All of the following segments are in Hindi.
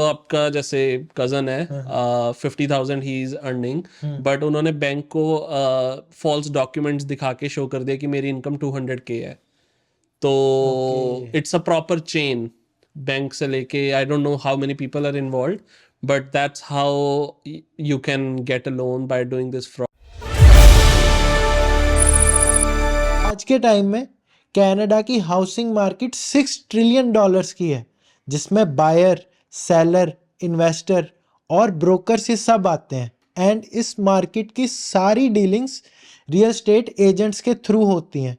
तो आपका जैसे कजन है, हाँ 50,000 he is earning, hmm but उन्होंने बैंक को फॉल्स डॉक्यूमेंट्स दिखा के शो कर दिया कि मेरी इनकम 200K है। तो okay it's a proper chain, bank से लेके I don't know how many people are involve, but that's how you can get a loan by doing this fraud. आज के टाइम में कनाडा की हाउसिंग मार्केट $6 ट्रिलियन की है, जिसमें बायर, सेलर, इन्वेस्टर और ब्रोकर ये सब आते हैं। एंड इस मार्केट की सारी डीलिंग्स रियल एस्टेट एजेंट्स के थ्रू होती हैं।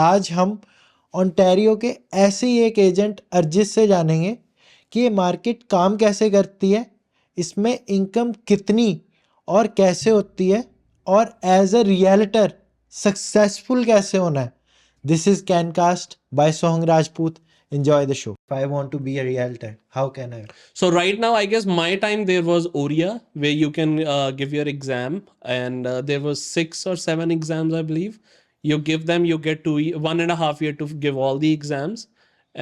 आज हम ओंटारियो के ऐसे ही एक एजेंट अरिजीत से जानेंगे कि ये मार्केट काम कैसे करती है, इसमें इनकम कितनी और कैसे होती है, और एज अ रियल्टर सक्सेसफुल कैसे होना है। This is Cancast by Sohang Rajput. Enjoy the show. If I want to be a realtor, how can I? So right now, I guess my time there was ORIA, where you can give your exam, and there was 6 or 7 exams, I believe. You give them, you get 1.5 year to give all the exams,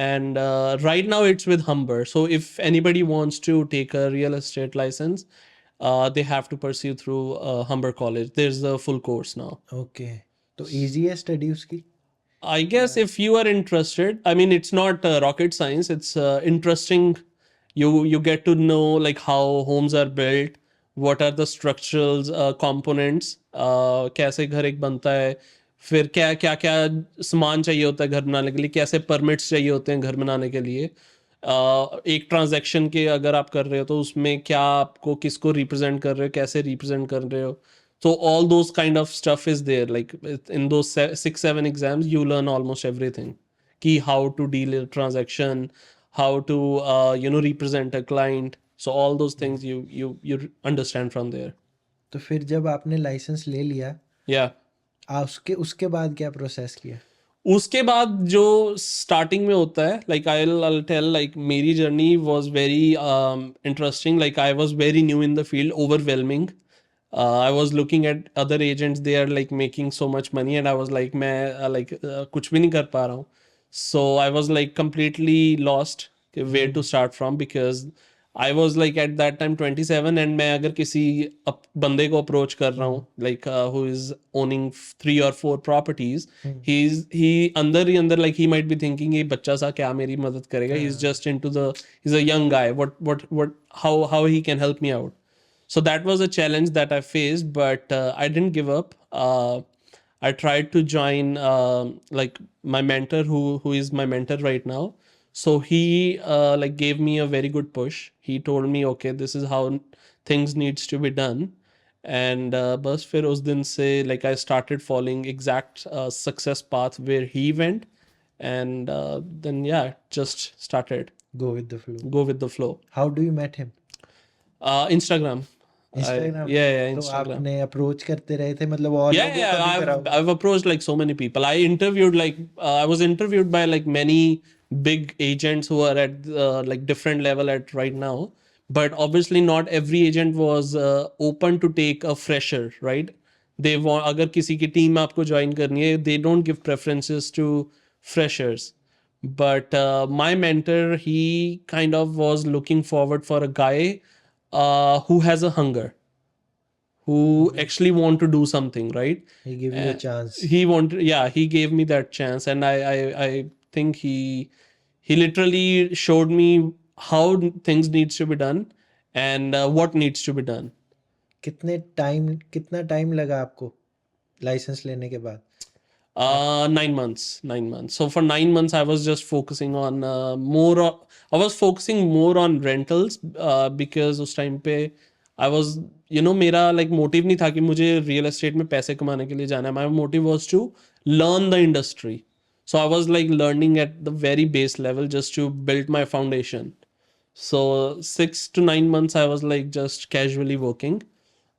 and right now it's with Humber. So if anybody wants to take a real estate license, they have to pursue through Humber College. There's the full course now. Okay. तो easy है study उसकी? I guess if you are interested, I mean, it's not rocket science. It's interesting. You get to know like how homes are built, what are the structural components, कैसे घर एक बनता है, फिर क्या क्या क्या सामान चाहिए होता है घर बनाने के लिए, कैसे परमिट्स चाहिए होते हैं घर बनाने के लिए, एक ट्रांजैक्शन के अगर आप कर रहे हो तो उसमें क्या आपको किसको रिप्रेजेंट कर रहे हो, कैसे रिप्रेजेंट कर रहे हो. So all those kind of stuff is there. Like in those 6-7 exams, you learn almost everything. Key how to deal with transaction, how to represent a client. So all those things you understand from there. तो फिर जब आपने लाइसेंस ले लिया, Yeah. उसके उसके बाद क्या प्रोसेस किया? उसके बाद जो स्टार्टिंग में होता है, लाइक आई टेल, लाइक मेरी journey was very interesting. Like I was very new in the field, overwhelming. I was looking at other agents, they are like making so much money, and I was like मैं कुछ भी नहीं कर पा रहा हूँ. So I was like completely lost where to start from, because I was like at that time 27, and मैं अगर किसी बंदे को अप्रोच कर रहा हूँ, like who is owning 3 or 4 properties, he अंदर ही अंदर like he might be thinking ये बच्चा सा क्या मेरी मदद करेगा, he's just into the, he's a young guy, what how he can help me out. So that was a challenge that I faced, but I didn't give up. I tried to join like my mentor, who is my mentor right now. So he like gave me a very good push. He told me, okay, this is how things needs to be done. And बस फिर उस दिन से like I started following exact success path where he went, and then yeah, just started Go with the flow. go with the flow. How do you met him? Instagram. Instagram. Yeah, तो Instagram. आपने अप्रोच करते रहे थे, मतलब और Yeah, लोगों का yeah. भी करा I've होगा? I've approached like so many people. I was interviewed by like many big agents who are at like different level at right now. But obviously, not every agent was open to take a fresher, right? They want, अगर किसी की टीम में आपको ज्वाइन करनी है, they don't give preferences to freshers. But my mentor, he kind of was looking forward for a guy who has a hunger, who actually want to do something, right? He give you a chance. He wanted, yeah, he gave me that chance, and I think he literally showed me how things needs to be done, and what needs to be done. कितना टाइम लगा आपको लाइसेंस लेने के बाद? 9 months. 9 months. So for 9 months, I was just focusing on I was focusing more on rentals, because उस time पे I was, मेरा like motive नहीं था कि मुझे real estate में पैसे कमाने के लिए जाना है. My motive was to learn the industry. So I was like learning at the very base level just to build my foundation. So 6 to 9 months, I was like just casually working.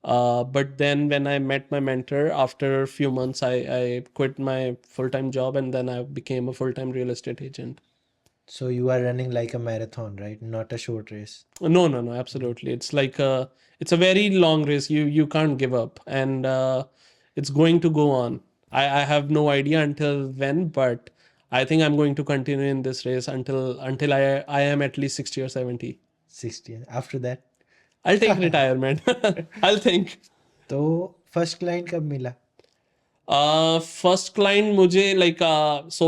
But then when I met my mentor, after a few months, I quit my full-time job, and then I became a full-time real estate agent. So you are running like a marathon, right? Not a short race. No, absolutely. It's a very long race. You can't give up, and it's going to go on. I have no idea until when, but I think I'm going to continue in this race until I am at least 60 or 70. 60 after that? I'll take retirement. I'll think. तो फर्स्ट क्लाइंट कब मिला? First client मुझे like so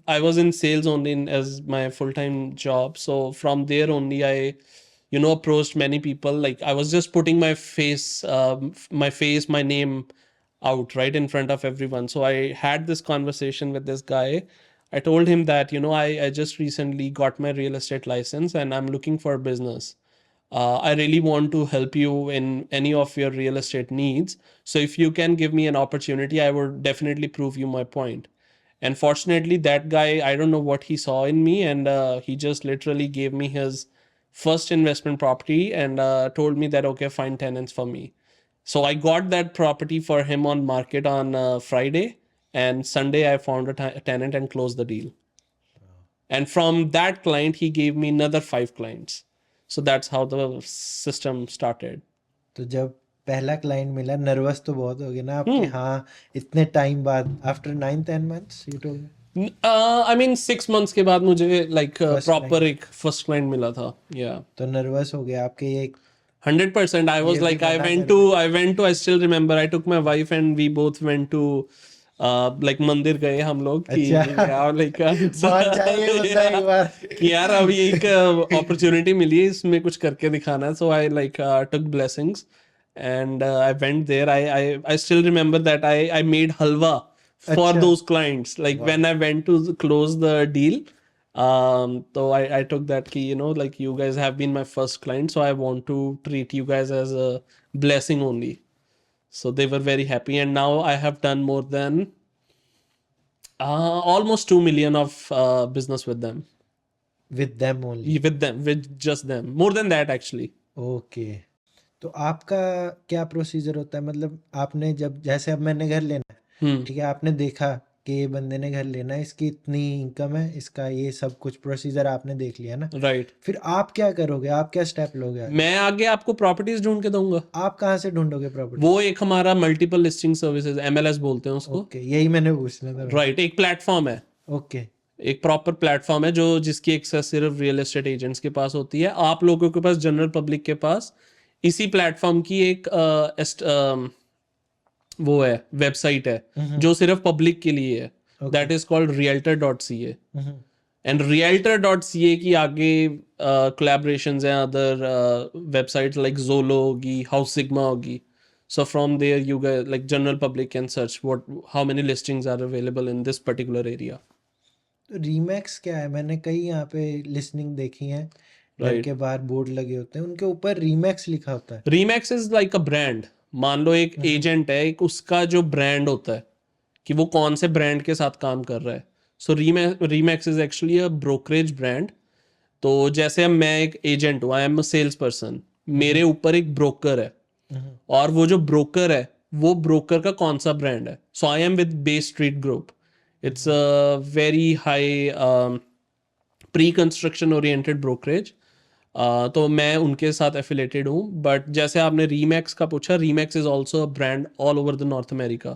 I was in sales only as my full-time job. So from there only I approached many people. Like I was just putting my name out right in front of everyone. So I had this conversation with this guy. I told him that I just recently got my real estate license and I'm looking for business. I really want to help you in any of your real estate needs. So if you can give me an opportunity, I would definitely prove you my point. And fortunately, that guy, I don't know what he saw in me, and he just literally gave me his first investment property and told me that, okay, find tenants for me. So I got that property for him on market on Friday, and Sunday I found a tenant and closed the deal. And from that client, he gave me another 5 clients. So that's how the system started. तो जब पहला क्लाइंट मिला, नर्वस तो बहुत हो गया ना आपके? हाँ, इतने टाइम बाद, after 9-10 months you told me? I mean 6 months के बाद मुझे like First proper client. एक first client मिला था. Yeah. तो नर्वस हो गया आपके ये? 100%. I was ये भी like, I मना went कर to, I went to, I still remember, I took my wife and we both went to, like मंदिर गए हम लोग कि अच्छा। yeah, like मान जाइए मतलब एक बार। कि यार अभी एक opportunity मिली है इसमें कुछ करके दिखाना है. So I like took blessings and I went there. I still remember that I made halwa for अच्छा। those clients. Like when I went to close the deal, so I took that key, like you guys have been my first client, so I want to treat you guys as a blessing only. So they were very happy, and now I have done more than almost 2 million of business with them. With them only? With just them, more than that actually. Okay. तो आपका क्या प्रोसीजर होता है? मतलब आपने जब, जैसे अब मैंने घर लेना है, ठीक है, आपने देखा कि ये बंदे ने घर लेना है, इसकी इतनी इनकम है, इसका ये सब कुछ प्रोसीजर आपने देख लिया ना, Right. फिर आप क्या करोगे? आप क्या स्टेप लोगे आगे? मैं आगे आपको प्रॉपर्टीज ढूंढ के दूंगा. आप कहाँ से ढूंढोगे प्रॉपर्टी? वो एक हमारा मल्टीपल लिस्टिंग सर्विसेज MLS बोलते हैं उसको. ओके, यही मैंने पूछना था। राइट. एक प्लेटफॉर्म है, ओके। एक प्रॉपर प्लेटफॉर्म है जो जिसकी एक्सेस सिर्फ रियल एस्टेट एजेंट्स के पास होती है. आप लोगों के पास, जनरल पब्लिक के पास, इसी प्लेटफॉर्म की एक वो है, वेबसाइट है जो सिर्फ पब्लिक के लिए है. That is called realtor.ca. And realtor.ca की आगे कोलैबोरेशंस हैं अदर वेबसाइट्स लाइक जोलो होगी, हाउस सिग्मा होगी. So from there you guys, like general public, can search how many listings are available in this particular area. तो रीमैक्स क्या है? मैंने कई यहाँ पे लिस्निंग देखी है, घर के बाहर बोर्ड लगे होते हैं, उनके ऊपर रीमैक्स लिखा होता है। रीमैक्स इज लाइक अ ब्रांड. मान लो एक एजेंट है, एक उसका जो ब्रांड होता है कि वो कौन से ब्रांड के साथ काम कर रहा है. So Remax is actually a brokerage brand. तो जैसे मैं एक एजेंट हूँ, I am a sales person, मेरे ऊपर एक ब्रोकर है, और वो जो ब्रोकर है वो ब्रोकर का कौन सा ब्रांड है. So I am with Bay Street group. It's a very high pre construction oriented brokerage. तो मैं उनके साथ एफिलेटेड हूँ. बट जैसे आपने रीमैक्स का पूछा, Remax is also a brand all over the North America.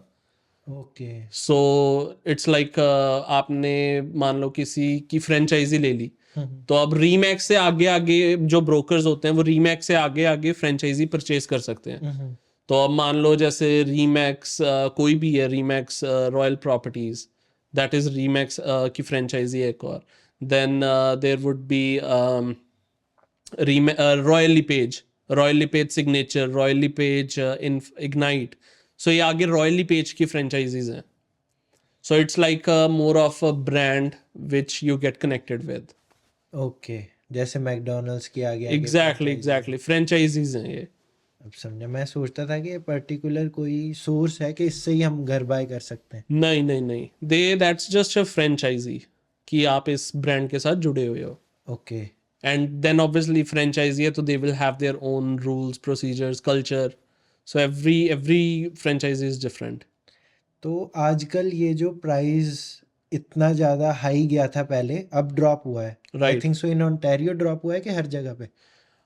Okay. So it's like आपने मान लो किसी की फ्रेंचाइजी ले ली, तो अब रीमैक्स से आगे आगे जो ब्रोकर्स होते हैं वो रीमैक्स से आगे आगे फ्रेंचाइजी परचेज कर सकते हैं. तो अब मान लो जैसे रीमैक्स कोई भी है, Remax Royal Properties, that is Remax की फ्रेंचाइजी एक और. Then there would be Royal LePage, Signature, Royal LePage in Ignite. सो ये आगे रॉयल लिपेज की फ्रेंचाइजीज हैं. So it's like more of a brand which you get connected with. Okay, जैसे मैकडोनल्ड्स की आगे आगे एग्जैक्टली फ्रेंचाइजीज हैं ये. अब समझा। मैं सोचता था कि पर्टिकुलर कोई सोर्स है कि इससे ही हम घर बाय कर सकते हैं। नहीं, दैट्स जस्ट अ फ्रेंचाइजी कि आप इस ब्रांड के साथ जुड़े हुए हो. Okay. And then obviously franchisee है तो they will have their own rules, procedures, culture. So every franchisee is different. तो आजकल ये जो प्राइस इतना ज़्यादा हाई गया था पहले, अब ड्रॉप हुआ है। I think so in Ontario drop हुआ है कि हर जगह पे?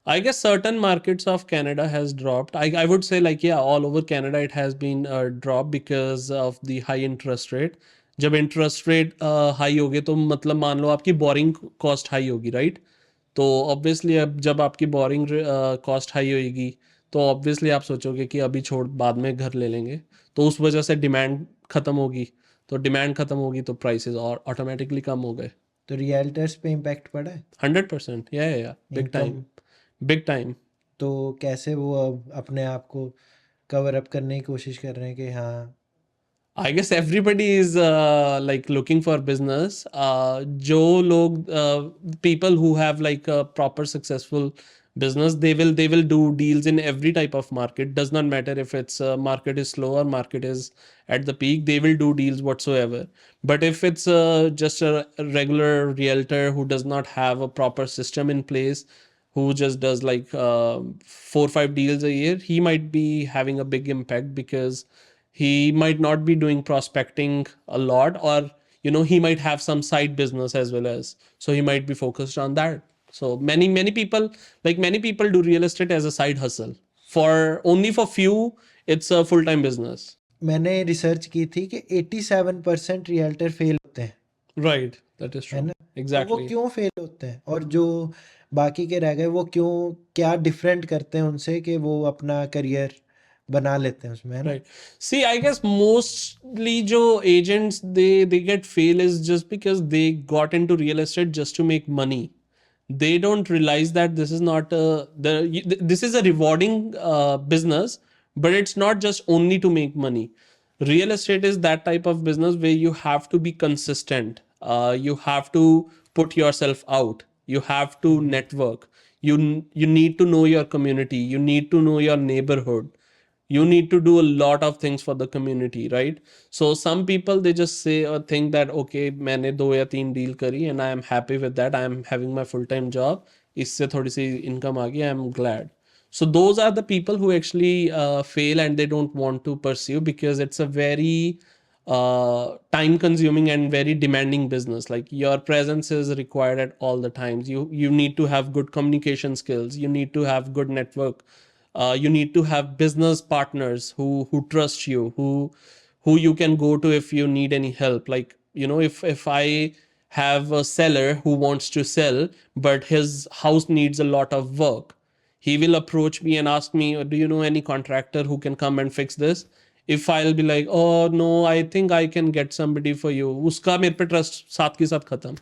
I guess certain markets of Canada has dropped. I would say like yeah, all over Canada it has been dropped because of the high interest rate. जब interest rate high होगे तो मतलब मान लो आपकी borrowing cost high होगी, right? तो ऑब्वियसली अब जब आपकी बोरिंग कॉस्ट हाई होगी तो ऑब्वियसली आप सोचोगे कि अभी छोड़ बाद में घर ले लेंगे, तो उस वजह से डिमांड ख़त्म होगी, तो डिमांड ख़त्म होगी तो प्राइसेस और ऑटोमेटिकली कम हो गए। तो रियल्टर्स पे इम्पैक्ट पड़ा है 100%, या big time, income? Big time. तो कैसे वो अब अपने आप को कवर अप करने की कोशिश कर रहे हैं कि हाँ? I guess everybody is like looking for business. जो लोग people who have like a proper successful business, they will do deals in every type of market. Does not matter if it's market is slow or market is at the peak. They will do deals whatsoever. But if it's just a regular realtor who does not have a proper system in place, who just does like 4 or 5 deals a year, he might be having a big impact because he might not be doing prospecting a lot, or he might have some side business as well, as so he might be focused on that. So many people, like many people do real estate as a side hustle. For only for few it's a full-time business. मैंने रिसर्च की थी कि 87% रियल्टर फेल होते हैं, Right, that is है true. ना? तो वो Exactly. क्यों फेल होते हैं, और जो बाकी के रह गए वो क्यों, क्या डिफरेंट करते हैं उनसे कि वो अपना करियर बना लेते हैं उसमें, है ना? Right. See, I guess mostly jo agents they get fail is just because they got into real estate just to make money. They don't realize that this is not this is a rewarding business, but it's not just only to make money. Real estate is that type of business where you have to be consistent. You have to put yourself out. You have to network. You need to know your community. You need to know your neighborhood. You need to do a lot of things for the community, right? So some people, they just say or think that okay, मैंने 2 या 3 deal करी and I am happy with that, I am having my full time job, इससे थोड़ी सी income आ गई, I am glad. So those are the people who actually fail and they don't want to pursue because it's a very time consuming and very demanding business. Like your presence is required at all the times. You need to have good communication skills, you need to have good network, you need to have business partners who trust you, who you can go to if you need any help. Like if I have a seller who wants to sell but his house needs a lot of work, he will approach me and ask me, do you know any contractor who can come and fix this? If I'll be like, oh no, I think I can get somebody for you, uska mere pe trust साथ के साथ खत्म.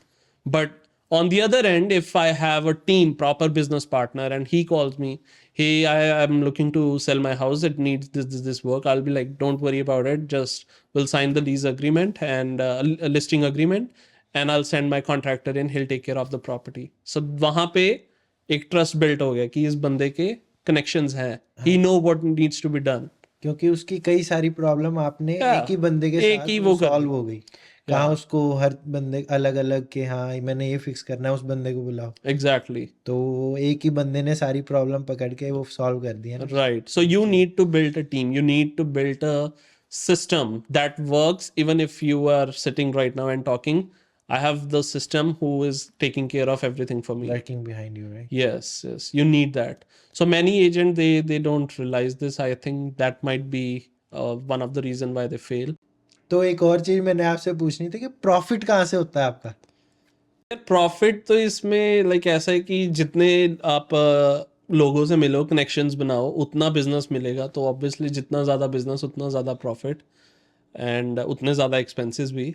But on the other end, if I have a team, proper business partner, and he calls me, hey, I am looking to sell my house, it needs this work, I'll be like, don't worry about it, just we'll sign the lease agreement and a listing agreement, and I'll send my contractor in, he'll take care of the property. So वहां पे एक ट्रस्ट बिल्ट हो गया कि इस बंदे के कनेक्शंस हैं, he know what needs to be done. क्योंकि उसकी कई सारी प्रॉब्लम आपने या एक ही बंदे के एक साथ ही वो वो कर दी. सॉल्व हो गई। या कहाँ उसको हर बंदे अलग अलग के, हाँ मैंने ये फिक्स करना है, उस बंदे को बुलाओ, एग्जैक्टली. तो एक ही बंदे ने सारी प्रॉब्लम पकड़ के वो सॉल्व कर दी है ना। Right. So you need to build a team. You need to build a system that works even if you are sitting right now and talking. I have the system who is taking care of everything for me. Working behind you, right? Yes, yes. You need that. So many agents they don't realize this. I think that might be one of the reason why they fail. तो एक और चीज मैंने आपसे पूछनी थी कि प्रॉफिट कहाँ से होता है आपका? प्रॉफिट तो इसमें लाइक ऐसा है कि जितने आप लोगों से मिलो, कनेक्शंस बनाओ, उतना बिजनेस मिलेगा. तो ऑब्वियसली जितना ज़्यादा बिजनेस उतना ज़्यादा प्रॉफिट एंड उतने ज़्यादा एक्सपेंसेस भी.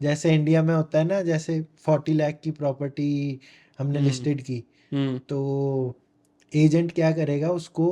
जैसे इंडिया में होता है ना, जैसे 40 लाख की प्रॉपर्टी हमने लिस्टेड की, हम्म. तो एजेंट क्या करेगा, उसको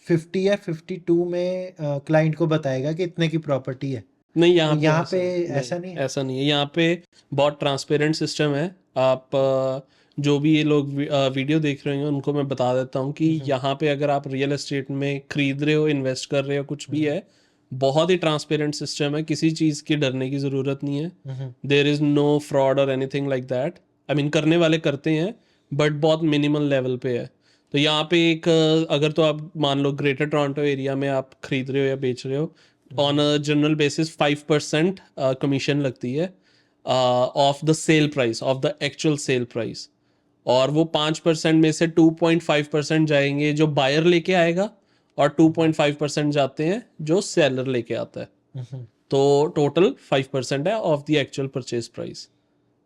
50 या 52 में क्लाइंट को बताएगा कि इतने की प्रॉपर्टी है। नहीं, तो यहाँ पे यहाँ ऐसा पे नहीं, ऐसा नहीं है। ऐसा नहीं है. यहाँ पे बहुत ट्रांसपेरेंट सिस्टम है. आप जो भी ये लोग वीडियो देख रहे हैं उनको मैं बता देता हूँ कि यहाँ पे अगर आप रियल एस्टेट में खरीद रहे हो, इन्वेस्ट कर रहे हो, कुछ भी है, बहुत ही ट्रांसपेरेंट सिस्टम है. किसी चीज़ की डरने की ज़रूरत नहीं है. देयर इज़ नो फ्रॉड और anything like that. I mean करने वाले करते हैं बट बहुत मिनिमल लेवल पे है. तो यहाँ पे एक अगर तो आप मान लो ग्रेटर टोरंटो एरिया में आप खरीद रहे हो या बेच रहे हो, on a general basis 5% commission लगती है of the sale price, of the actual sale price. और वो 5% में से 2.5% जाएंगे जो बायर लेके आएगा, और 2.5% जाते हैं जो सेलर लेके आता है. तो टोटल 5% है of the actual purchase price.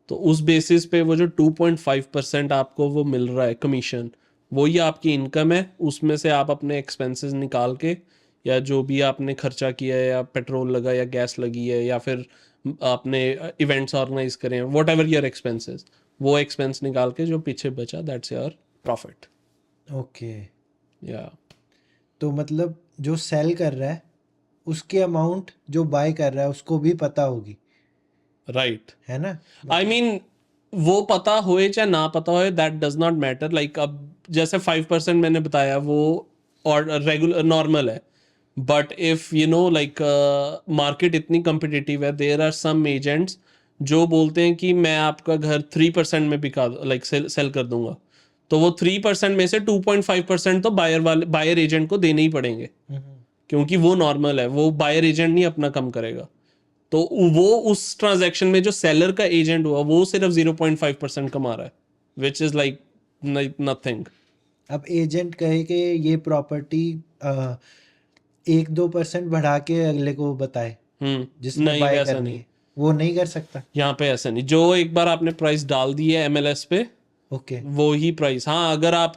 तो उस बेसिस पे वो जो 2.5% आपको वो मिल रहा है कमीशन, वही आपकी इनकम है। उसमें से आप अपने एक्सपेंसेस निकाल के, या जो भी आपने खर्चा किया है, या पेट्रोल लगा या गैस लगी है, या फिर आपने इवेंट्स ऑर्गेनाइज करे हैं, वॉट एवर योर एक्सपेंसेस, वो एक्सपेंस निकाल के जो पीछे बचा, दैट्स योर प्रॉफिट। ओके, या तो मतलब जो सेल कर रहा है उसके अमाउंट जो बाय कर रहा है उसको भी पता होगी, राइट। है ना? आई मतलब मीन वो पता होए चाहे ना पता होए, that does not matter. Like अब जैसे 5% मैंने बताया वो और रेगुलर नॉर्मल है, but if you know like market इतनी कम्पिटिटिव है, देयर आर सम एजेंट्स जो बोलते हैं कि मैं आपका घर 3% में बिका लाइक सेल कर दूंगा, तो वो 3% में से 2.5% तो बायर एजेंट को देने ही पड़ेंगे, क्योंकि वो नॉर्मल है, वो बायर एजेंट नहीं अपना कम करेगा। तो वो उस ट्रांजैक्शन में जो सेलर का एजेंट हुआ वो सिर्फ 0.5% कमा रहा है, विच इज लाइक नथिंग। अब एजेंट कहे कि ये प्रॉपर्टी 1-2% बढ़ा के अगले को बताए जिसने नहीं बाय वैसा करनी नहीं, है, वो नहीं कर सकता। यहाँ पे ऐसा नहीं। जो एक बार आपने प्राइस डाल दी है MLS पे, ओके। वो ही प्राइस। हाँ, अगर आप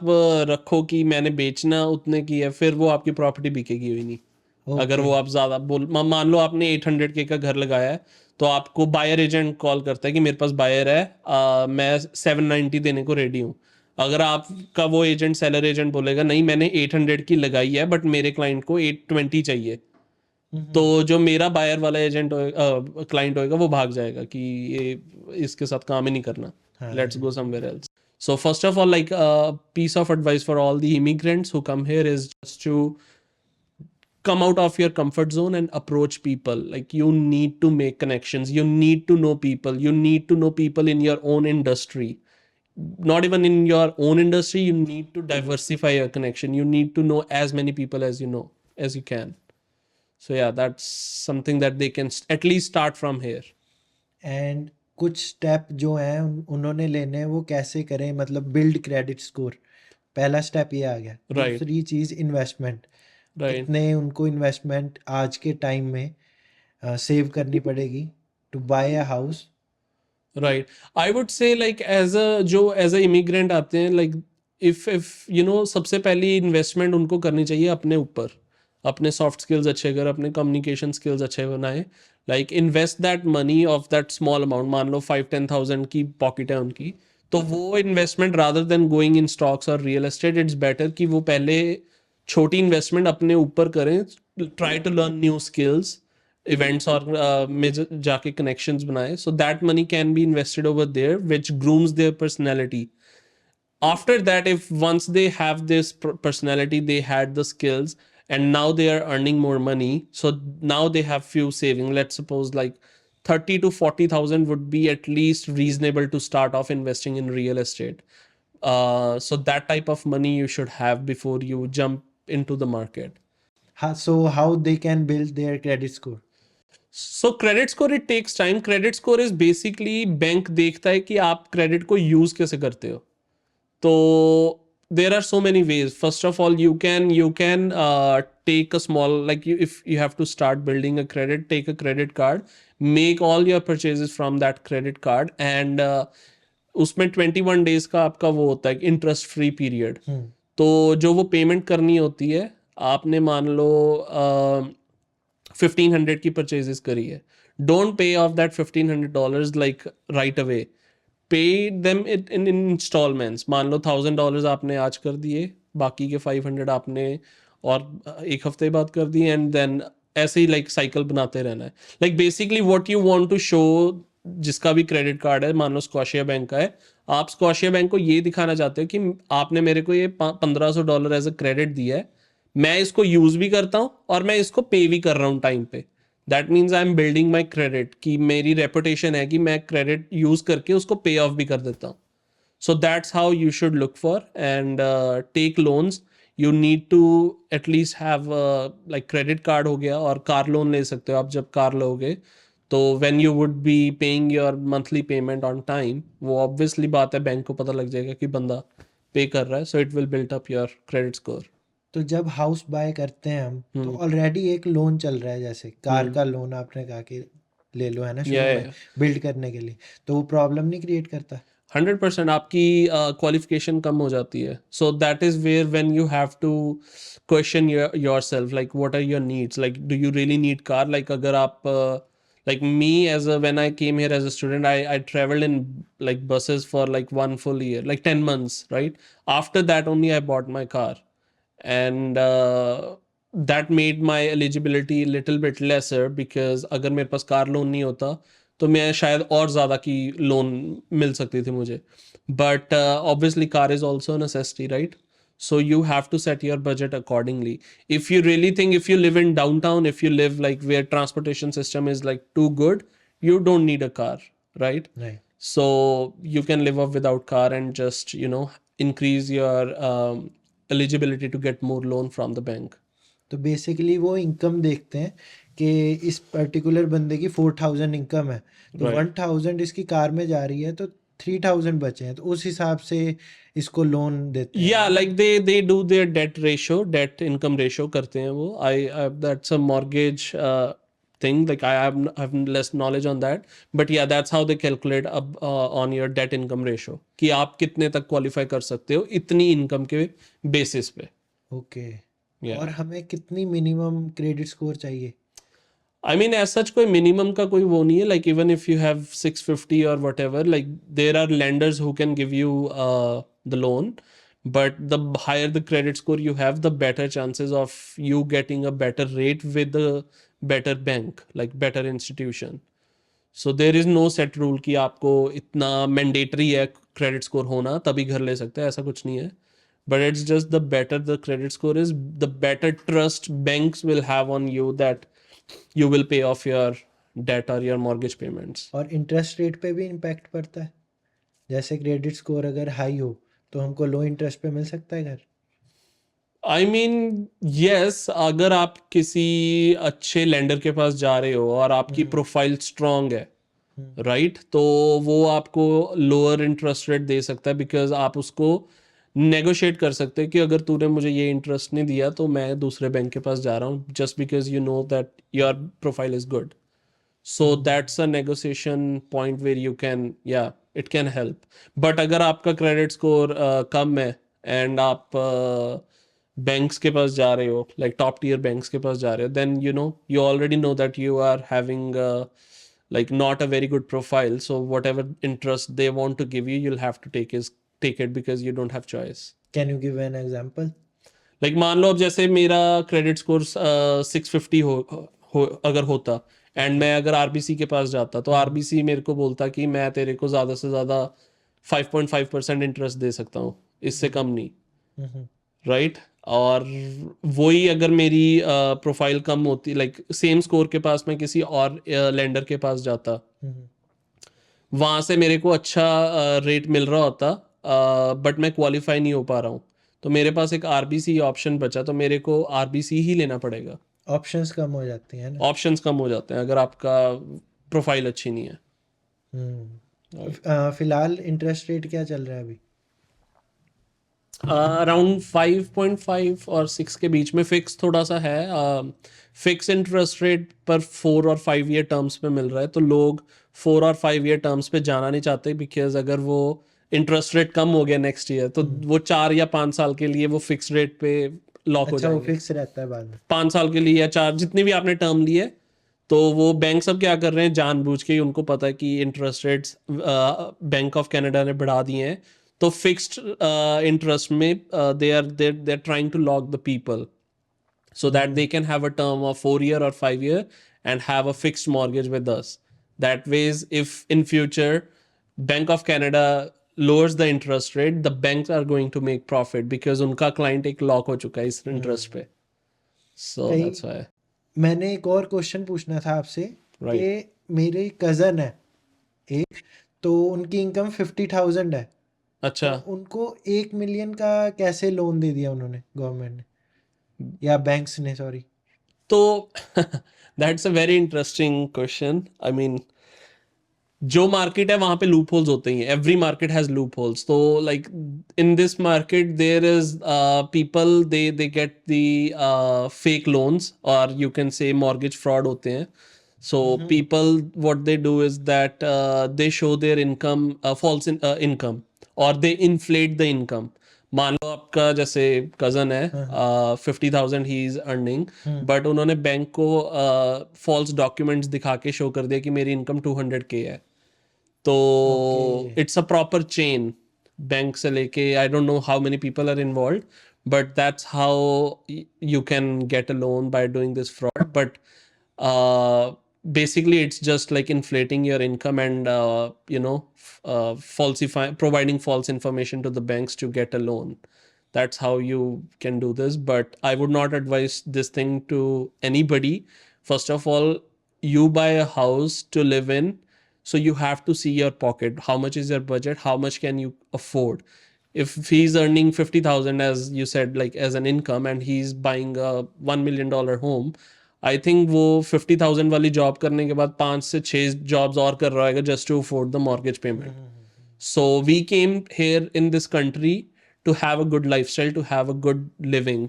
रखो कि मैंने बेचना उतने की है, फिर वो आपकी प्रॉपर्टी बिकेगी हुई नहीं। अगर ओके। वो आप ज़्यादा मान लो आपने 800K का घर लगाया है, तो आपको बायर एजेंट कॉल करता है कि मेरे पास बायर है, मैं 790 देने को रेडी हूँ। अगर आपका वो एजेंट सेलर एजेंट बोलेगा नहीं मैंने 800 की लगाई है बट मेरे क्लाइंट को 820 चाहिए, तो जो मेरा बायर वाला एजेंट क्लाइंट होएगा वो भाग जाएगा कि ये इसके साथ काम ही नहीं करना, हाँ लेट्स गो हाँ। Somewhere else. So first of all, like piece of advice for all the immigrants who come here is just to come out of your comfort zone and approach people. Like you need to make connections, you need to know people, you need to know people in your own industry. Not even in your own industry, you need to diversify your connection, you need to know as many people as you know as you can. So yeah, that's something that they can at least start from here. And कुछ स्टेप जो हैं उन्होंने लेने हैं वो कैसे करें, मतलब बिल्ड क्रेडिट स्कोर, पहला स्टेप ये आ गया। Right, दूसरी चीज़ इन्वेस्टमेंट, right. कितने उनको इन्वेस्टमेंट आज के टाइम में सेव करनी पड़ेगी to buy a house. Right. I would say like as a immigrant आते हैं, like if you know, सबसे पहली इन्वेस्टमेंट उनको करनी चाहिए अपने ऊपर, अपने सॉफ्ट स्किल्स अच्छे कर, अपने कम्युनिकेशन स्किल्स अच्छे बनाए। Like invest that money of that small amount, मान लो 5-10,000 की पॉकेट है उनकी, तो वो investment rather than going in stocks और रियल एस्टेट, इट्स बेटर कि वो पहले छोटी इन्वेस्टमेंट अपने ऊपर करें, try to learn new skills, events और में जाके कनेक्शंस बनाए, so that money can be invested over there which grooms their personality. After that, if once they have this personality, they had the skills, and now they are earning more money, so now they have few saving, let's suppose like 30 to 40,000 would be at least reasonable to start off investing in real estate. So that type of money you should have before you jump into the market. हाँ, so how they can build their credit score? So credit score it takes time. Credit score is basically bank देखता है कि आप क्रेडिट को यूज कैसे करते हो। तो there are so many ways. First of all, you can take a small, like if you have to start building a credit, take a credit card, make all your purchases from that credit card, and उसमें 21 days का आपका वो होता है इंटरेस्ट फ्री पीरियड। तो जो वो पेमेंट करनी होती है, आपने मान लो 1,500 की परचेजेस करी है, don't pay off that $1,500 like right away, pay them it in installments. मान लो $1,000 आपने आज कर दिए, बाकी के 500 आपने और एक हफ्ते बाद कर दिए, एंड देन ऐसे ही लाइक साइकिल बनाते रहना है। Like basically what you want to show, जिसका भी क्रेडिट कार्ड है, मान लो स्कॉशिया बैंक का है, आप स्कॉशिया बैंक को ये दिखाना चाहते हो कि आपने मेरे को ये $1,500 एज अ क्रेडिट दिया है, मैं इसको यूज भी करता हूँ और मैं इसको पे भी कर रहा हूँ टाइम पे। That means I am building my credit, कि मेरी रेपुटेशन है कि मैं क्रेडिट यूज करके उसको पे ऑफ भी कर देता हूँ। So that's how you should look for and take loans. You need to at least have like credit card हो गया, और कार लोन ले सकते हो आप जब कार लोगे। तो when you would be paying your monthly payment on time, वो ऑब्वियसली बात है बैंक को पता लग जाएगा कि बंदा पे कर रहा है, so it will build up your credit score. तो जब हाउस बाय करते हैं हम तो ऑलरेडी एक लोन चल रहा है, जैसे कार हम्म का लोन आपने कहा कि ले लो, है ना, शुरू में या बिल्ड करने के लिए, तो वो प्रॉब्लम नहीं क्रिएट करता? 100% आपकी क्वालिफिकेशन कम हो जाती है. So that is where when you have to question yourself like what are your needs, like do you really need car. Like अगर आप like me as a when I came here as a student, I traveled in like buses for like 1 full year, like 10 months, right? After that only I bought my car. And that made my eligibility little bit lesser because अगर मेरे पास कार लोन नहीं होता तो मैं शायद और ज़्यादा की लोन मिल सकती थी मुझे. But obviously car is also a necessity, right? So you have to set your budget accordingly. If you really think, if you live in downtown, if you live like where transportation system is like too good, you don't need a car, right? Right. So you can live up without car and just increase your eligibility to get more loan from the bank. तो बेसिकली वो इनकम देखते हैं कि इस पर्टिकुलर बंदे की 4,000 इनकम है, तो Right. 1,000 इसकी कार में जा रही है, तो 3,000 बचे हैं, तो उस हिसाब से इसको लोन देते हैं, Yeah, है ना? like they do their debt income ratio करते हैं वो. I that's a mortgage thing. Like I have less knowledge on that, but yeah, that's how they calculate up on your debt income ratio कि आप कितने तक qualify कर सकते हो इतनी income के basis पे. ओके. Yeah. और हमें कितनी मिनिमम क्रेडिट स्कोर चाहिए? I mean, as such, कोई minimum का कोई वो नहीं है. Like even if you have 650 or whatever, like there are lenders who can give you the loan, but the higher the credit score you have, the better chances of you getting a better rate with a better bank, like better institution. So there is no set rule कि आपको इतना mandatory है credit score होना तभी घर ले सकते हैं, ऐसा कुछ नहीं है. But it's just the better the credit score is, the better trust banks will have on you that you will pay off your debt or your mortgage payments. और इंटरेस्ट रेट पे भी इम्पैक्ट पड़ता है? जैसे क्रेडिट स्कोर अगर हाई हो तो हमको लो इंटरेस्ट पे मिल सकता है घर? I mean, yes, अगर आप किसी अच्छे लेंडर के पास जा रहे हो और आपकी प्रोफाइल स्ट्रांग है, राइट, तो वो आपको लोअर इंटरेस्ट रेट दे सकता है बिकॉज आप उसको नेगोशिएट कर सकते हैं कि अगर तूने मुझे ये इंटरेस्ट नहीं दिया तो मैं दूसरे बैंक के पास जा रहा हूँ just because you know that your profile is good. So that's a negotiation point where you can, yeah, it can help. But अगर आपका credit score कम है and आप banks के पास जा रहे हो, like top tier banks के पास जा रहे हो, then you already know that you are having like not a very good profile. So whatever interest they want to give you, you'll have to take it because you don't have choice. Can you give an example? Like मान लो अब जैसे मेरा क्रेडिट स्कोर 650 अगर होता एंड मैं अगर आरबीसी के पास जाता तो आरबीसी मेरे को बोलता कि मैं तेरे को ज़्यादा से ज़्यादा 5.5% इंटरेस्ट दे सकता हूँ, इससे कम नहीं, राइट. और वही अगर मेरी प्रोफाइल कम होती, लाइक सेम स्कोर के पास मैं किसी और लेंडर के पास जाता, वहाँ से मेरे को अच्छा रेट मिल रहा होता बट मैं क्वालिफाई नहीं हो पा रहा हूँ, तो मेरे पास एक आरबीसी ऑप्शन बचा तो मेरे को आरबीसी ही लेना पड़ेगा. ऑप्शंस कम हो जाती हैं ना? ऑप्शंस कम हो जाते हैं अगर आपका प्रोफाइल अच्छी नहीं है. फिलहाल इंटरेस्ट रेट क्या चल रहा है अभी? अराउंड 5.5 और 6 के बीच में. फिक्स थोड़ा सा है. फिक्स इंटरेस्ट रेट पर 4 और 5 ईयर टर्म्स पे मिल रहा है, तो लोग 4 और 5 ईयर टर्म्स पे जाना नहीं चाहते बिकॉज अगर वो इंटरेस्ट रेट कम हो गया नेक्स्ट ईयर तो वो 4 या 5 साल के लिए वो फिक्स रेट पे लॉक हो अच्छा, वो जाएंगे. फिक्स रहता है बाद में? 5 साल के लिए या 4, जितनी भी आपने टर्म ली है, तो वो बैंक सब क्या कर रहे हैं जानबूझ के, उनको पता है कि interest rates Bank of Canada ने बढ़ा दिए हैं, तो फिक्स्ड इंटरेस्ट में they are trying to lock the people so that they can have a term of 4 year or 5 year and have a fixed mortgage with us. That ways, if in future Bank of Canada lowers the interest rate, the banks are going to make profit because उनका client एक lock हो चुका है इस interest पे. So कहीं that's why. मैंने एक और क्वेश्चन पूछना था आपसे Right. कि मेरे कज़न है एक, तो उनकी इनकम 50,000 है, तो अच्छा, उनको 1 मिलियन का कैसे लोन दे दिया उन्होंने, गवर्नमेंट ने या बैंक्स ने, सॉरी? तो that's a very interesting question. I mean, जो मार्केट है वहां पे लूप होल्स होते ही हैं. Every market has loopholes. तो like in this market there is people they get the fake loans और you can say mortgage fraud होते हैं. So people, what they do is that they show their income, false income, or they inflate the income. मान लो आपका जैसे कजन है, 50,000 ही इज अर्निंग, बट उन्होंने बैंक को फॉल्स डॉक्यूमेंट्स दिखा के शो कर दिया कि मेरी इनकम 200K है. तो it's a proper chain, bank से लेके, I don't know how many people are involve, but that's how you can get a loan by doing this fraud. But basically it's just like inflating your income and providing false information to the banks to get a loan. That's how you can do this, but I would not advise this thing to anybody. First of all, you buy a house to live in, so you have to see your pocket. How much is your budget? How much can you afford? If he's earning 50,000, as you said, like as an income, and he's buying a $1 million home, I think वो 50,000 वाली जॉब करने के बाद 5 से 6 जॉब्स और कर रहा है just to afford the mortgage payment. So we came here in this country to have a good lifestyle, to have a good living,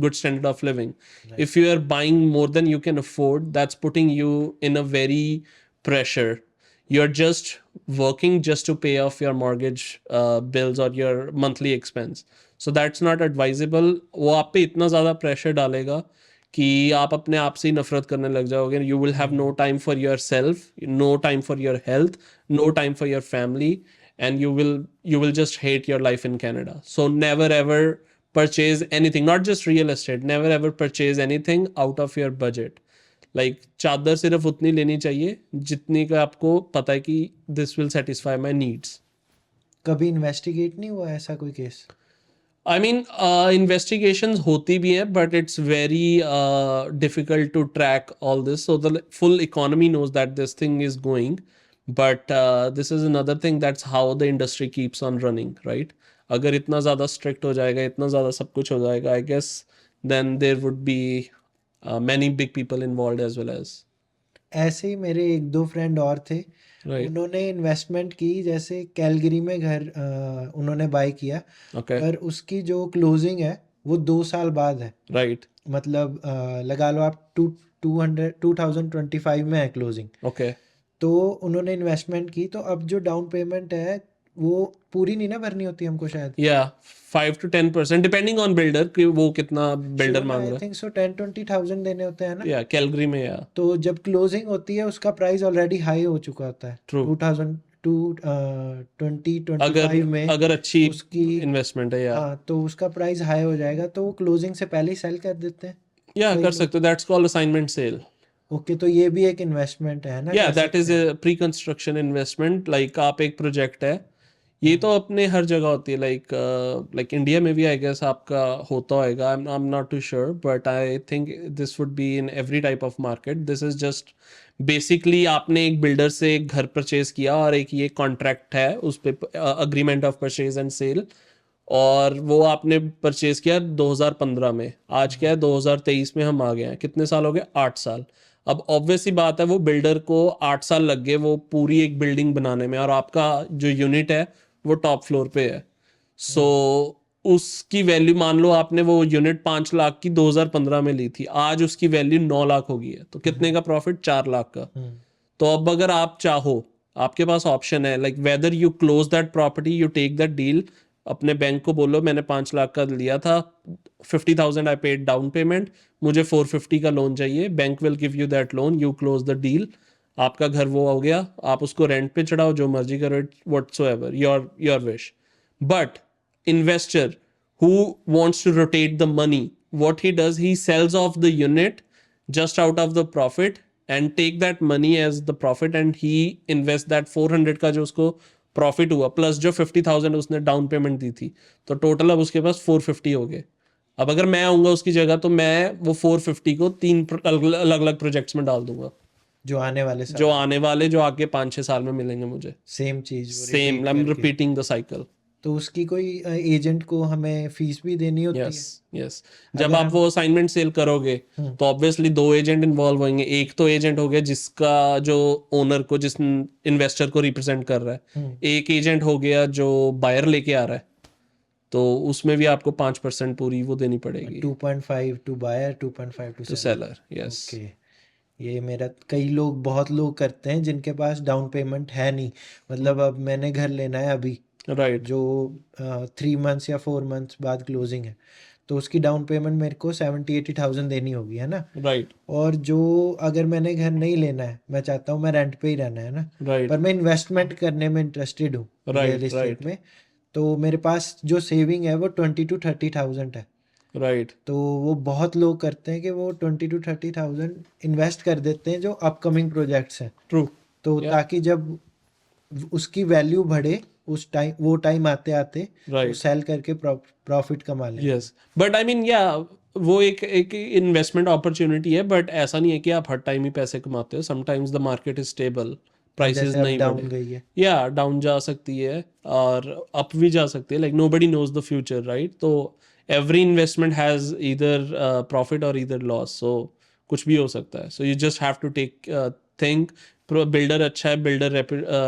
good standard of living. Right. If you are buying more than you can afford, that's putting you in a very pressure. You're just working just to pay off your mortgage bills or your monthly expense. So that's not advisable. वो आप पे इतना ज़्यादा pressure डालेगा कि आप अपने आप से ही नफरत करने लग जाओगे. You will have no time for yourself, no time for your health, no time for your family, and you will just hate your life in Canada. So never ever purchase anything, not just real estate, never ever purchase anything out of your budget. Like चादर सिर्फ उतनी लेनी चाहिए जितनी का आपको पता है कि this will satisfy my needs. कभी इन्वेस्टिगेट नहीं हुआ ऐसा कोई केस? I mean, investigations होती भी हैं, but it's very difficult to track all this. So the full economy knows that this thing is going, but this is another thing. That's how the industry keeps on running, right? अगर इतना ज़्यादा strict हो जाएगा, इतना ज़्यादा सब कुछ हो जाएगा, I guess then there would be many big people involved as well as. ऐसे ही मेरे एक दो फ्रेंड और थे, Right. उन्होंने इन्वेस्टमेंट की, जैसे कैलगरी में घर उन्होंने बाय किया, Okay. पर उसकी जो क्लोजिंग है वो 2 साल बाद है. Right. मतलब लगा लो आप 2025 में है क्लोजिंग. Okay. तो उन्होंने इन्वेस्टमेंट की, तो अब जो डाउन पेमेंट है वो पूरी नहीं ना भरनी होती हमको शायद. Yeah, 5 to 10% depending on builder कि वो कितना builder मांग रहा आई है. थिंक सो 10-20,000 देने होते हैं ना. Yeah, कैलगरी में yeah. तो जब क्लोजिंग होती है उसका प्राइस ऑलरेडी हाई हो चुका होता है. True. 2025 में अगर अच्छी उसकी इन्वेस्टमेंट है यार. हाँ, तो उसका प्राइस हाई हो जाएगा, तो वो क्लोजिंग से पहले ही सेल कर देते हैं. या कर सकते हो, that's called assignment sale. Okay, तो ये भी एक इन्वेस्टमेंट है ना. या that is a pre construction investment. Like आप एक प्रोजेक्ट है, ये तो अपने हर जगह होती है. लाइक इंडिया में भी आई गेस आपका होता होगा, I am not too sure, but I think this would be in every type of market. This is just basically आपने एक बिल्डर से एक घर परचेज किया और एक ये कॉन्ट्रैक्ट है उस पर, agreement of purchase and sale, और वो आपने परचेज किया 2015 में. आज क्या है 2023 में हम आ गए हैं. कितने साल हो गए? 8 साल. अब ऑब्वियस सी बात है वो बिल्डर को 8 साल लग गए वो पूरी एक बिल्डिंग बनाने में, और आपका जो यूनिट है वो टॉप फ्लोर पे है. सो उसकी वैल्यू, मान लो आपने वो यूनिट 5 लाख की 2015 में ली थी, आज उसकी वैल्यू 9 लाख हो गई है. तो कितने का प्रॉफिट? 4 लाख का. तो अब अगर आप चाहो, आपके पास ऑप्शन है, like whether you close that property, you take that deal, अपने बैंक को बोलो मैंने 5 लाख का लिया था, 50,000 आई पेड डाउन पेमेंट, मुझे 450 का लोन चाहिए, bank will give you that loan, you close the deal, आपका घर वो हो गया, आप उसको रेंट पे चढ़ाओ, जो मर्जी करो, whatsoever, your wish. But investor who wants to rotate the money, what he does, he sells off the unit just out of the profit and take that money as the profit, and he invest that 400 का जो उसको प्रॉफिट हुआ प्लस जो 50,000 उसने डाउन पेमेंट दी थी, तो टोटल अब उसके पास 450 हो गए. अब अगर मैं आऊंगा उसकी जगह तो मैं वो 450 को 3 अलग अलग प्रोजेक्ट्स में डाल दूंगा, जो आने वाले जो आगे 5-6 साल में मिलेंगे मुझे. सेम चीज, same, I am repeating the cycle. तो उसकी कोई एजेंट को हमें फीस भी देनी होती है. यस. जब आप वो असाइनमेंट सेल करोगे तो ऑब्वियसली 2 एजेंट इन्वॉल्व होंगे. एक तो एजेंट हो गया जिसका जो ओनर को, जिस इन्वेस्टर को रिप्रेजेंट कर रहा है. एक एजेंट हो गया जो बायर लेके आ रहा है, तो उसमें भी आपको 5% पूरी वो देनी पड़ेगी. 2.5 to buyer, 2.5 to seller. Yes. ये मेरा कई लोग बहुत लोग करते हैं जिनके पास डाउन पेमेंट है नहीं। मतलब अब मैंने घर लेना है अभी, राइट, जो 3 मंथ्स या 4 मंथ्स बाद क्लोजिंग है, तो उसकी डाउन पेमेंट मेरे को 70-80 थाउजेंड देनी होगी, है ना। राइट, और जो अगर मैंने घर नहीं लेना है, मैं चाहता हूँ मैं रेंट पे ही रहना है ना, राइट, पर मैं इन्वेस्टमेंट करने में इंटरेस्टेड हूँ रियल राइट, इस्टेट राइट, में, तो मेरे पास जो सेविंग है वो 20-30 थाउजेंड है। राइट, तो वो बहुत लोग करते हैं कि वो 20-30 थाउजेंड इन्वेस्ट कर देते हैं जो अपकमिंग प्रोजेक्ट्स हैं, ट्रू, तो या, ताकि जब उसकी वैल्यू बढ़े, उस टाइम वो टाइम आते आते वो राइट, सेल करके प्रॉफिट कमा लें। यस, बट आई मीन या वो एक इन्वेस्टमेंट अपॉर्चुनिटी है, बट ऐसा नहीं है कि आप हर टाइम ही पैसे कमाते हो। Sometimes the market is stable, हाँ, प्राइसेस जैसे अब नहीं डाउन बढ़े, गई है। या डाउन जा सकती है और अप भी जा सकती है, like nobody knows the future, right. तो every investment has either profit और ईदर लॉस, सो कुछ भी हो सकता है। So you just have to take think, builder अच्छा है, बिल्डर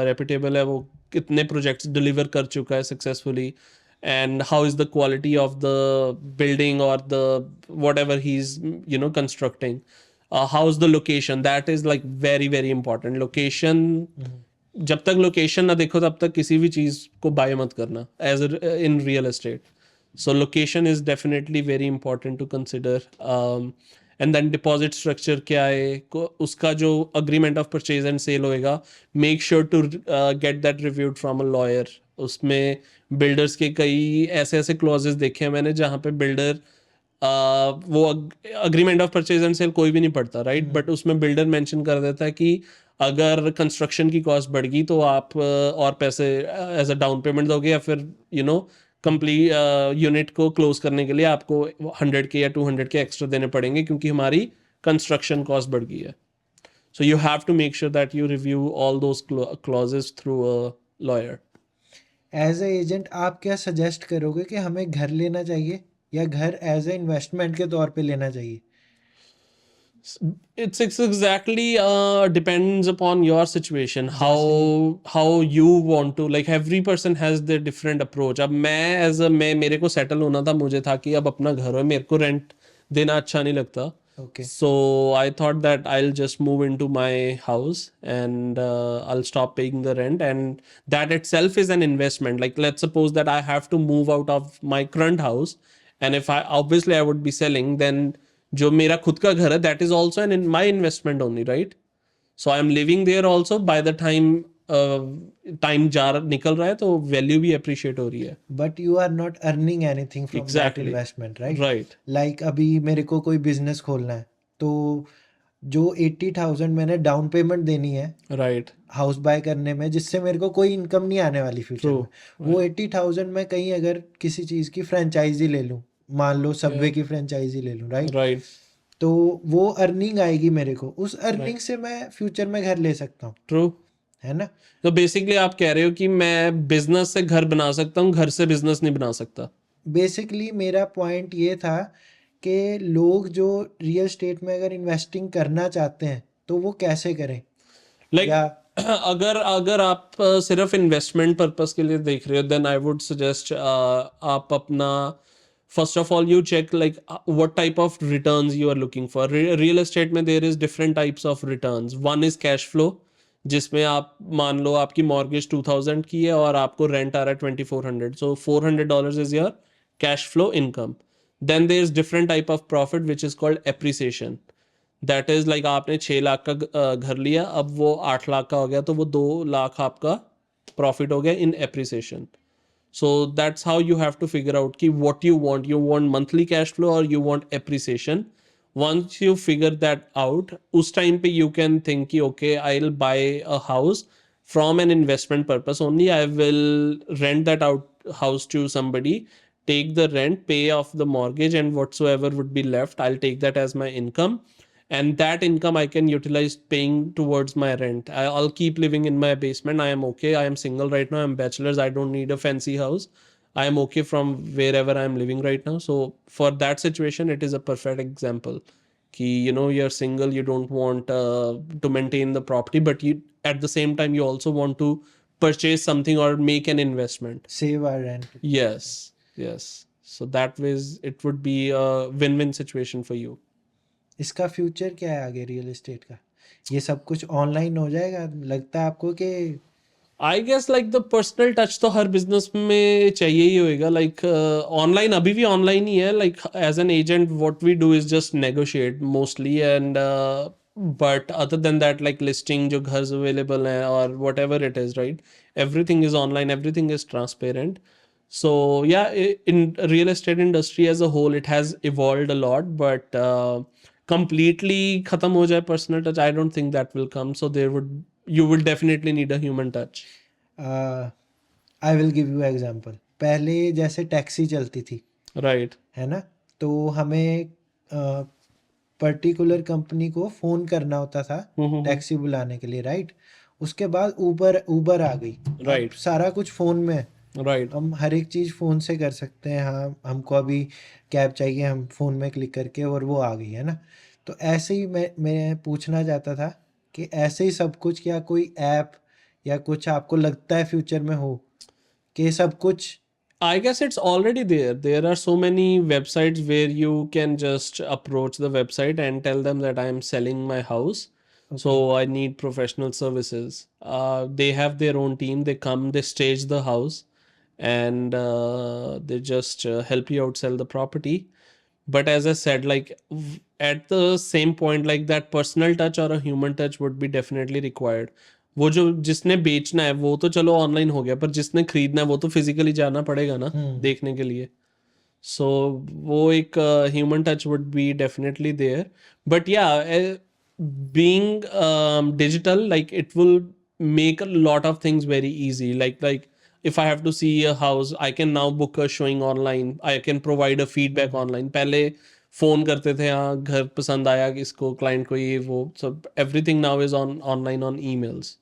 रेपुटेबल है, वो कितने प्रोजेक्ट्स डिलीवर कर चुका है successfully, and how is the quality of the building or the whatever he's constructing. How's the location, that is like very very important. Location, जब तक लोकेशन ना देखो तब तक किसी भी चीज को बाय मत करना as in real estate. So location is definitely very important to consider. And then deposit structure क्या है, उसका जो agreement of purchase and sale होएगा, make sure to get that reviewed from a lawyer. उसमें builders के कई ऐसे ऐसे clauses देखे हैं मैंने जहाँ पे builder वो agreement of purchase and sale कोई भी नहीं पढ़ता, राइट, बट उसमें बिल्डर मेंशन कर देता है कि अगर कंस्ट्रक्शन की कॉस्ट बढ़ गई तो आप और पैसे एज अ डाउन पेमेंट दोगे, या फिर कंप्लीट यूनिट को क्लोज करने के लिए आपको 100 के या 200 के एक्स्ट्रा देने पड़ेंगे क्योंकि हमारी कंस्ट्रक्शन कॉस्ट बढ़ गई है. So you have to make sure that you review all those clauses through a lawyer. As a agent आप क्या सजेस्ट करोगे कि हमें घर लेना चाहिए या घर एज ए इन्वेस्टमेंट के तौर पे लेना चाहिए? It's exactly depends upon your situation, जैसे how you want to, like every person has their different approach. अब मैं एज अ मैं मेरे को सेटल होना था, मुझे था कि अब अपना घर हो, मेरे को रेंट देना अच्छा नहीं लगता. Okay, So I thought that I'll just move into my house and I'll stop paying the rent, and that itself is an investment. Like let's suppose that I have to move out of my current house, and if I obviously I would be selling, then जो मेरा खुद का घर है, that is also an in my investment only, right? So I'm living there also. By the time time जा निकल रहा है तो वैल्यू भी अप्रिशिएट हो रही है. But you are not earning anything from that exactly, investment, right? Right, like अभी मेरे को कोई बिजनेस खोलना है, तो जो 80 थाउजेंड मैंने डाउन पेमेंट देनी है राइट, हाउस बाय करने में, जिससे मेरे को कोई इनकम नहीं आने वाली ट्रू, फ्यूचर में, वो राइट, 80 थाउजेंड मैं कहीं अगर किसी चीज़ की फ्रेंचाइजी ले लूँ, मान लो या, सबवे की फ्रेंचाइजी ले लूँ, राइट? राइट, तो वो अर्निंग आएगी मेरे को, उस अर्निंग राइट, से मैं फ्यूचर में घर ले सकता हूँ, ट्रू. है ना। तो बेसिकली आप कह रहे हो कि मैं बिजनेस से घर बना सकता हूँ, घर से बिजनेस नहीं बना सकता. बेसिकली मेरा पॉइंट ये था कि लोग जो रियल स्टेट में अगर इन्वेस्टिंग करना चाहते हैं तो वो कैसे करें, लाइक या अगर अगर आप सिर्फ इन्वेस्टमेंट पर्पस के लिए देख रहे हो, देन आई वुड सजेस्ट आप अपना first of all you check like what type of returns you are looking for. Real estate में there is different types of returns. One is cash flow, जिसमें आप मान लो आपकी मॉर्गेज 2000 की है और आपको रेंट आ रहा है 2400, so $400 is your cash flow income. Then there is different type of profit which is called appreciation. That is like आपने 6 लाख का घर लिया, अब वो 8 लाख का हो गया, तो वो 2 लाख आपका प्रॉफिट हो गया इन appreciation. So that's how you have to figure out ki what you want. You want monthly cash flow or you want appreciation. Once you figure that out, us time pe you can think ki okay, I'll buy a house from an investment purpose only. I will rent that out house to somebody, take the rent, pay off the mortgage, and whatsoever would be left, I'll take that as my income, and that income I can utilize paying towards my rent. I'll keep living in my basement. I am okay. I am single right now. I'm bachelors. I don't need a fancy house. I am okay from wherever I'm living right now. So for that situation, it is a perfect example. Ki, you're single. You don't want to maintain the property, but you at the same time you also want to purchase something or make an investment. Save our rent? Yes, yes. So that way it would be a win-win situation for you. इसका फ्यूचर क्या है आगे रियल एस्टेट का? ये सब कुछ ऑनलाइन हो जाएगा लगता है आपको कि? I guess like the personal touch तो हर बिजनेस में चाहिए ही होएगा. लाइक ऑनलाइन अभी भी ऑनलाइन ही है. Like as an agent what we do is just negotiate mostly. And but other than that like listing जो घर अवेलेबल हैं और whatever it is right, everything is online, everything is transparent. So yeah, in real estate industry as a whole, it has evolved a lot, but completely khatam ho jaye personal touch, I don't think that will come. So there would, you will definitely need a human touch. I will give you example. पहले जैसे टैक्सी चलती थी, Right. है ना, तो हमें पर्टिकुलर कंपनी को फ़ोन करना होता था Mm-hmm. टैक्सी बुलाने के लिए, राइट? उसके बाद ऊबर ऊबर आ गई. अब Right. सारा कुछ फ़ोन में है. Right. हम हर एक चीज़ फ़ोन से कर सकते हैं. हाँ, हमको अभी कैब चाहिए, हम फ़ोन में क्लिक करके और वो आ गई, है ना? तो ऐसे ही मैं पूछना चाहता था कि ऐसे ही सब कुछ, क्या कोई ऐप या कुछ आपको लगता है फ्यूचर में हो कि ये सब कुछ? I guess it's already there. There are so many websites where you can just approach the website and tell them that I am selling my house. Okay. So I need professional services. They have their own team. They come, they stage the house, and they just help you out sell the property. But as I said, like at the same point, like that personal touch or a human touch would be definitely required. वो जो जिसने बेचना है वो तो चलो ऑनलाइन हो गया, पर जिसने खरीदना है वो तो फिजिकली जाना पड़ेगा ना देखने के लिए. So वो एक human touch would be definitely there. But yeah, being digital, like it will make a lot of things very easy. Like if I have to see a house, I can now book a showing online. I can provide a feedback online. पहले फोन करते थे, हाँ घर पसंद आया इसको, क्लाइंट को ये वो सब. Everything now is on online on emails.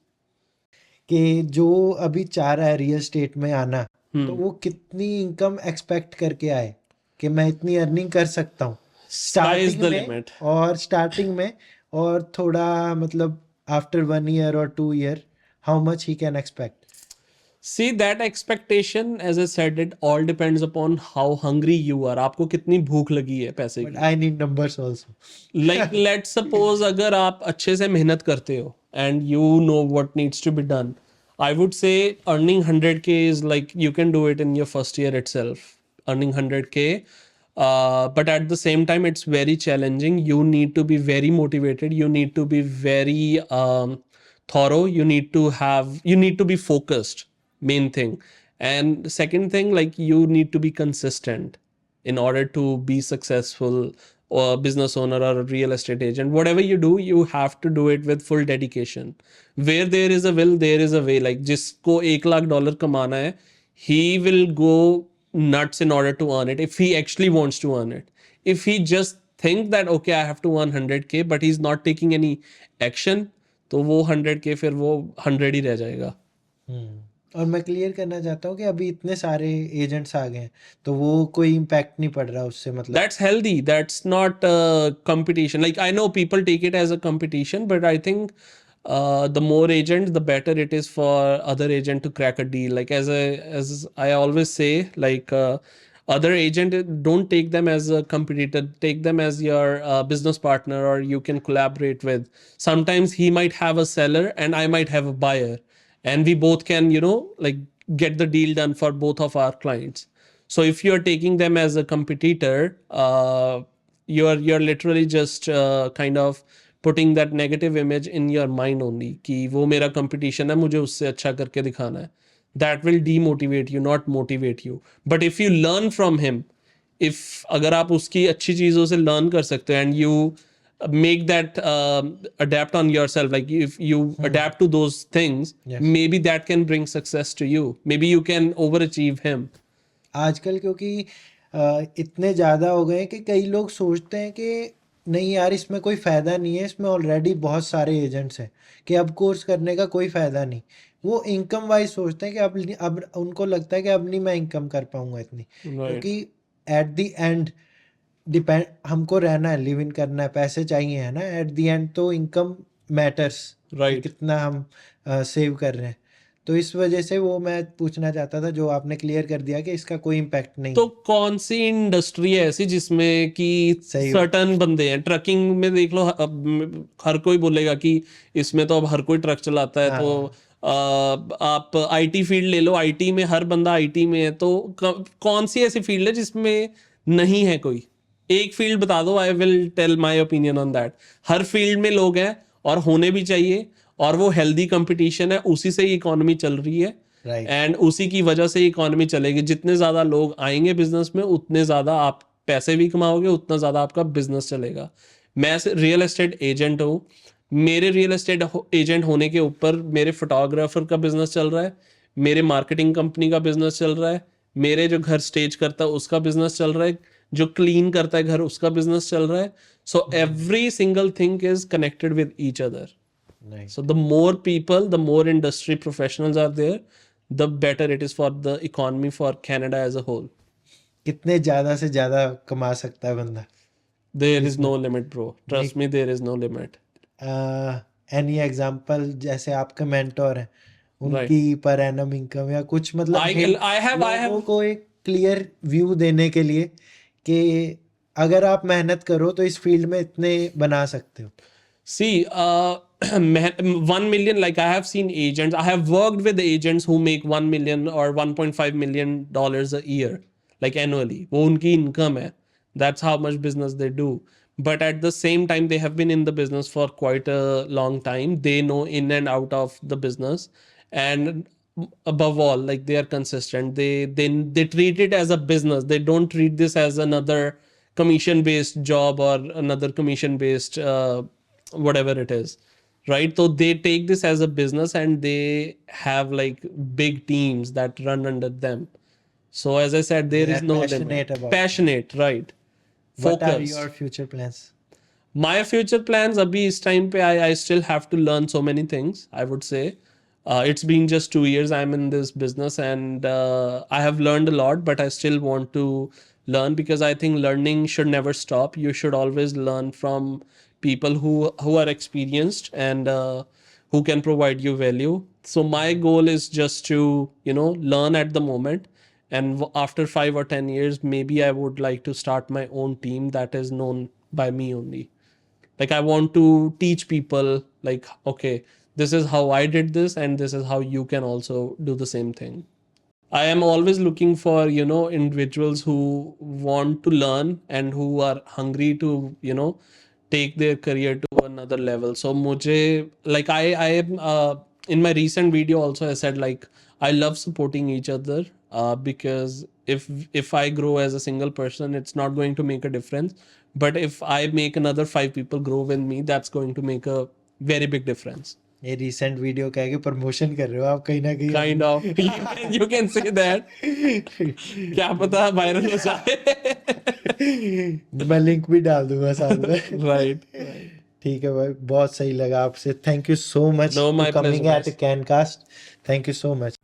कि जो अभी चाह रहा है रियल स्टेट में आना, तो हम्म. वो कितनी इनकम एक्सपेक्ट करके आए कि मैं इतनी अर्निंग कर सकता हूँ Sky is स्टार्टिंग the में? limit. और स्टार्टिंग में और थोड़ा मतलब आफ्टर 1 ईयर और 2 year, how much he can expect? See that expectation, as I said, it all depends upon how hungry you are. आपको कितनी भूख लगी है पैसे बट की. I need numbers also. Like let's suppose अगर आप अच्छे से मेहनत करते हो and you know what needs to be done, I would say earning 100K is like you can do it in your first year itself. Earning 100K, but at the same time it's very challenging. You need to be very motivated. You need to be very thorough. You need to be focused. Main thing. And second thing, like you need to be consistent in order to be successful or a business owner or a real estate agent. Whatever you do, you have to do it with full dedication. Where there is a will, there is a way. Like जिसको $1 लाख कमाना है, he will go nuts in order to earn it if he actually wants to earn it. If he just think that okay I have to earn 100K but he's not taking any action, तो वो 100K फिर वो 100 ही रह जाएगा. और मैं क्लियर करना चाहता हूँ कि अभी इतने सारे एजेंट्स आ गए हैं, तो वो कोई इम्पैक्ट नहीं पड़ रहा उससे, मतलब? That's healthy. That's not competition. Like I know people take it as a competition, but I think the more agents, the better it is for other agent to crack a deal. Like as I always say, like other agent, don't take them as a competitor. Take them as your business partner, or you can collaborate with. Sometimes he might have a seller and I might have a buyer, and we both can like get the deal done for both of our clients. So if you're taking them as a competitor, you're literally just kind of putting that negative image in your mind only कि वो मेरा competition है, मुझे उससे अच्छा करके दिखाना है. That will demotivate you, not motivate you. But if you learn from him, if अगर आप उसकी अच्छी चीज़ों से learn कर सकते हैं and you make that adapt on yourself, like if you adapt to those things, Yes. maybe that can bring success to you. Maybe you can overachieve him. आजकल क्योंकि इतने ज़्यादा हो गए हैं कि कई लोग सोचते हैं कि नहीं यार इसमें कोई फ़ायदा नहीं है, इसमें ऑलरेडी बहुत सारे एजेंट्स हैं, कि अब कोर्स करने का कोई फ़ायदा नहीं. वो इनकम वाइज सोचते हैं कि अब उनको लगता है कि अब नहीं मैं इनकम कर पाऊंगा इतनी, Right. क्योंकि एट द एंड डिपेंड, हमको रहना है, लिव इन करना है, पैसे चाहिए, है ना? एट द एंड तो इनकम मैटर्स, कि Right. कितना हम सेव कर रहे हैं. तो इस वजह से वो मैं पूछना चाहता था, जो आपने क्लियर कर दिया कि इसका कोई इम्पैक्ट नहीं तो है। कौन सी इंडस्ट्री है ऐसी जिसमें कि सही बात। सर्टन बंदे हैं? ट्रकिंग में देख लो, अब हर कोई बोलेगा कि इसमें तो अब हर कोई ट्रक चलाता है। तो हाँ। आप आईटी फील्ड ले लो, आईटी में हर बंदा आईटी में है। तो कौन सी ऐसी फील्ड है जिसमें नहीं है कोई? एक फील्ड बता दो, I will tell my opinion on that. हर फील्ड में लोग हैं और होने भी चाहिए, और वो हेल्दी कंपटीशन है, उसी से ही इकोनॉमी चल रही है। राइट। एंड उसी की वजह से इकोनॉमी चलेगी। जितने ज्यादा लोग आएंगे बिजनेस में, उतने ज्यादा आप पैसे भी कमाओगे, उतना ज्यादा आपका बिजनेस चलेगा। मैं रियल एस्टेट एजेंट हूँ। मेरे रियल एस्टेट एजेंट होने के ऊपर मेरे फोटोग्राफर का बिजनेस चल रहा है, मेरे मार्केटिंग कंपनी का बिजनेस चल रहा है, मेरे जो घर स्टेज करता है उसका बिजनेस चल रहा है, जो क्लीन करता है घर उसका बिजनेस चल रहा है। So every single thing is connected with each other. So right. the more people, the more industry professionals are there, the better it is for the economy, for Canada as a whole. कितने ज्यादा से ज्यादा कमा सकता है बंदा There is इसमें? no limit, bro. Trust me, there is no limit. Any example, जैसे आपके मेंटोर हैं, Right. उनकी पर एनम इनकम या कुछ, मतलब हिंट I लोगों have. को एक क्लियर व्यू देने के लिए कि अगर आप मेहनत करो तो इस फील्ड में इतने बना सकते हो। See, 1 million, like I have seen agents, I have worked with agents who make 1 million or $1.5 million a year, like annually. वो उनकी income है. That's how much business they do. But at the same time, they have been in the business for quite a long time. They know in and out of the business. And above all, like they are consistent. They treat it as a business. They don't treat this as another commission based job or another commission based whatever it is, right? So they take this as a business, and they have like big teams that run under them. So as I said, they there is are no passionate limit. About it. Passionate, right? What are Focused. Your future plans? My future plans, abhi is time pe I still have to learn so many things, I would say. It's been just 2 years I'm in this business, and I have learned a lot, but I still want to learn, because I think learning should never stop. You should always learn from people who are experienced, and who can provide you value. So my goal is just to, learn at the moment. And after 5 or 10 years, maybe I would like to start my own team that is known by me only. Like I want to teach people, like, okay, this is how I did this, and this is how you can also do the same thing. I am always looking for, individuals who want to learn and who are hungry to, take their career to another level. So mujhe, like I am, in my recent video also I said, like, I love supporting each other, because if I grow as a single person, it's not going to make a difference. But if I make another 5 people grow with me, that's going to make a very big difference. ये रिसेंट वीडियो कह के प्रमोशन कर रहे हो आप कहीं ना कहीं Kind of. You can say that. क्या पता वायरल हो जाए. मैं लिंक भी डाल दूंगा साथ में। Right. ठीक है भाई, बहुत सही लगा आपसे। Thank you so much No, to my coming pleasure, at boss. Cancast. Thank you so much.